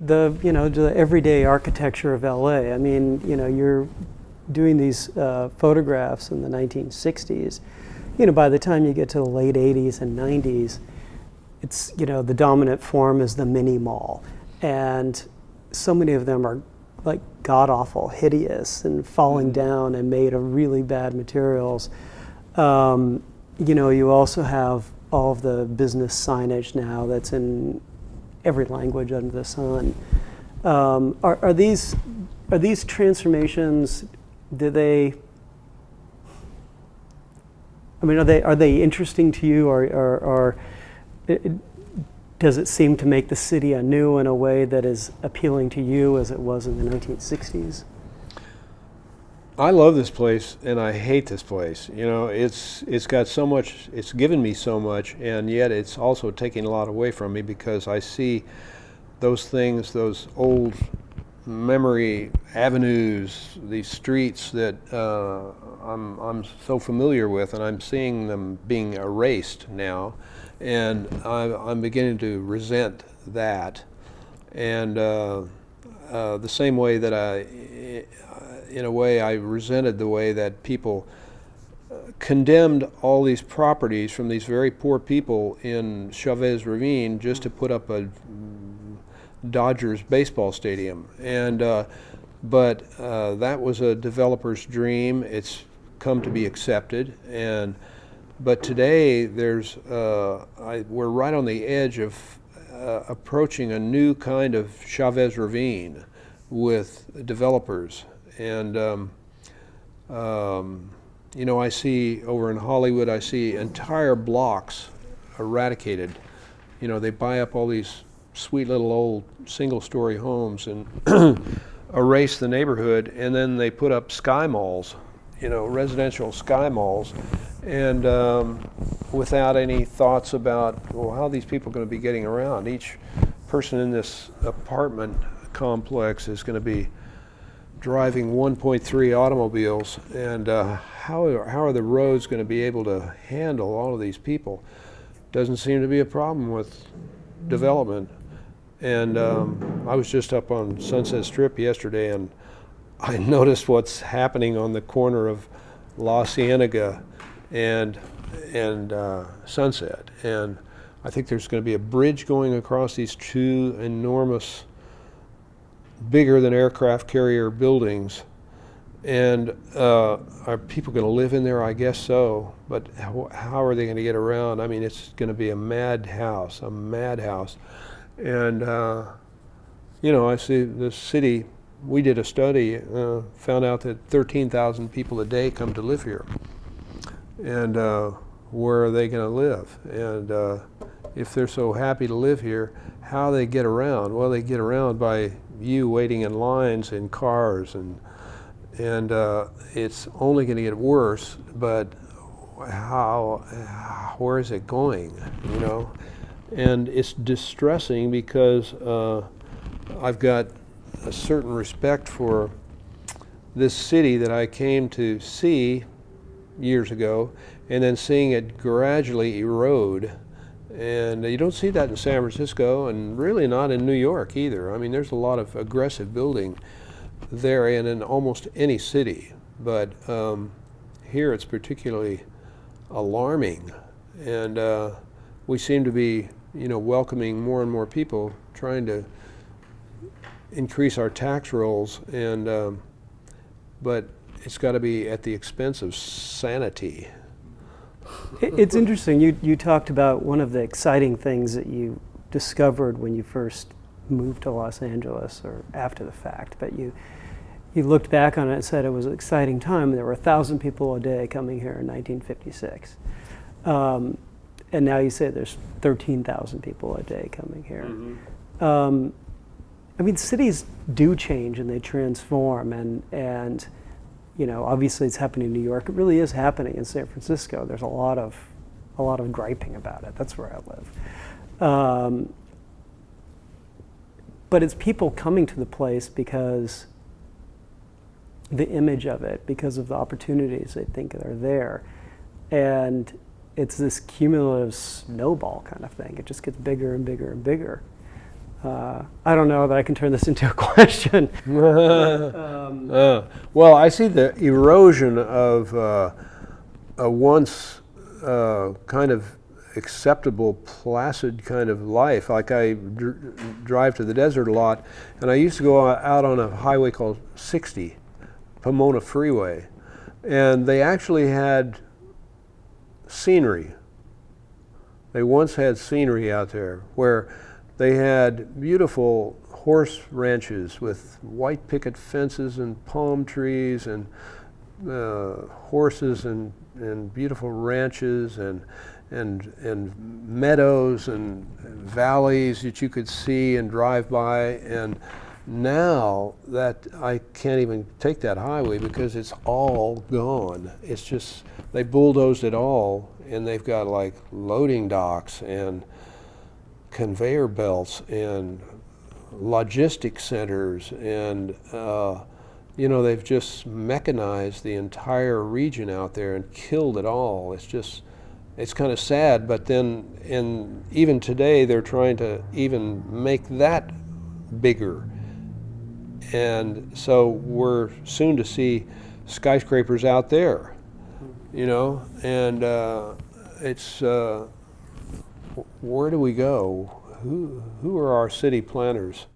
The everyday architecture of LA. I mean, you're doing these photographs in the 1960s. By the time you get to the late 80s and 90s, it's, the dominant form is the mini mall. And so many of them are like god-awful, hideous, and falling down and made of really bad materials. You also have all of the business signage now that's in every language under the sun. Are these transformations, are they interesting to you, or does it seem to make the city anew in a way that is appealing to you as it was in the 1960s? I love this place and I hate this place. It's got so much, it's given me so much, and yet it's also taking a lot away from me, because I see those things, those old memory avenues, these streets that I'm so familiar with, and I'm seeing them being erased now, and I'm beginning to resent that. And the same way that in a way, I resented the way that people condemned all these properties from these very poor people in Chavez Ravine just to put up a Dodgers baseball stadium. And but that was a developer's dream. It's come to be accepted. But today, we're right on the edge of approaching a new kind of Chavez Ravine with developers. And I see over in Hollywood, I see entire blocks eradicated. They buy up all these sweet little old single-story homes and erase the neighborhood, and then they put up sky malls, residential sky malls, and without any thoughts about, how are these people going to be getting around? Each person in this apartment complex is going to be driving 1.3 automobiles, and how are the roads going to be able to handle all of these people? Doesn't seem to be a problem with development. And I was just up on Sunset Strip yesterday, and I noticed what's happening on the corner of La Cienega and Sunset. And I think there's going to be a bridge going across these two enormous, bigger than aircraft carrier buildings. And are people going to live in there? I guess so. But how are they going to get around? I mean, it's going to be a madhouse. And, I see the city, we did a study, found out that 13,000 people a day come to live here. And where are they going to live? And if they're so happy to live here, how they get around? Well, they get around by you waiting in lines in cars, and it's only going to get worse. But where is it going? And it's distressing, because I've got a certain respect for this city that I came to see years ago, and then seeing it gradually erode. And you don't see that in San Francisco, and really not in New York either. I mean, there's a lot of aggressive building there and in almost any city. But here it's particularly alarming. And we seem to be, welcoming more and more people, trying to increase our tax rolls, and but it's got to be at the expense of sanity. It's interesting. You talked about one of the exciting things that you discovered when you first moved to Los Angeles, or after the fact, but you looked back on it and said it was an exciting time. There were 1,000 people a day coming here in 1956. And now you say there's 13,000 people a day coming here. Mm-hmm. I mean, cities do change and they transform, and obviously it's happening in New York. It really is happening in San Francisco. There's a lot of griping about it. That's where I live. But it's people coming to the place because the image of it, because of the opportunities they think are there, and it's this cumulative snowball kind of thing. It just gets bigger and bigger and bigger. I don't know that I can turn this into a question. Well, I see the erosion of a once kind of acceptable, placid kind of life. Like I drive to the desert a lot, and I used to go out on a highway called 60, Pomona Freeway, and they actually had scenery. They once had scenery out there where they had beautiful horse ranches with white picket fences and palm trees and horses and beautiful ranches and meadows and valleys that you could see and drive by. And now that I can't even take that highway because it's all gone. It's just, they bulldozed it all, and they've got like loading docks and conveyor belts and logistic centers, and you know, they've just mechanized the entire region out there and killed it all. It's just, it's kind of sad. But then, even today, they're trying to even make that bigger. And so we're soon to see skyscrapers out there, you know, and it's, where do we go? Who are our city planners?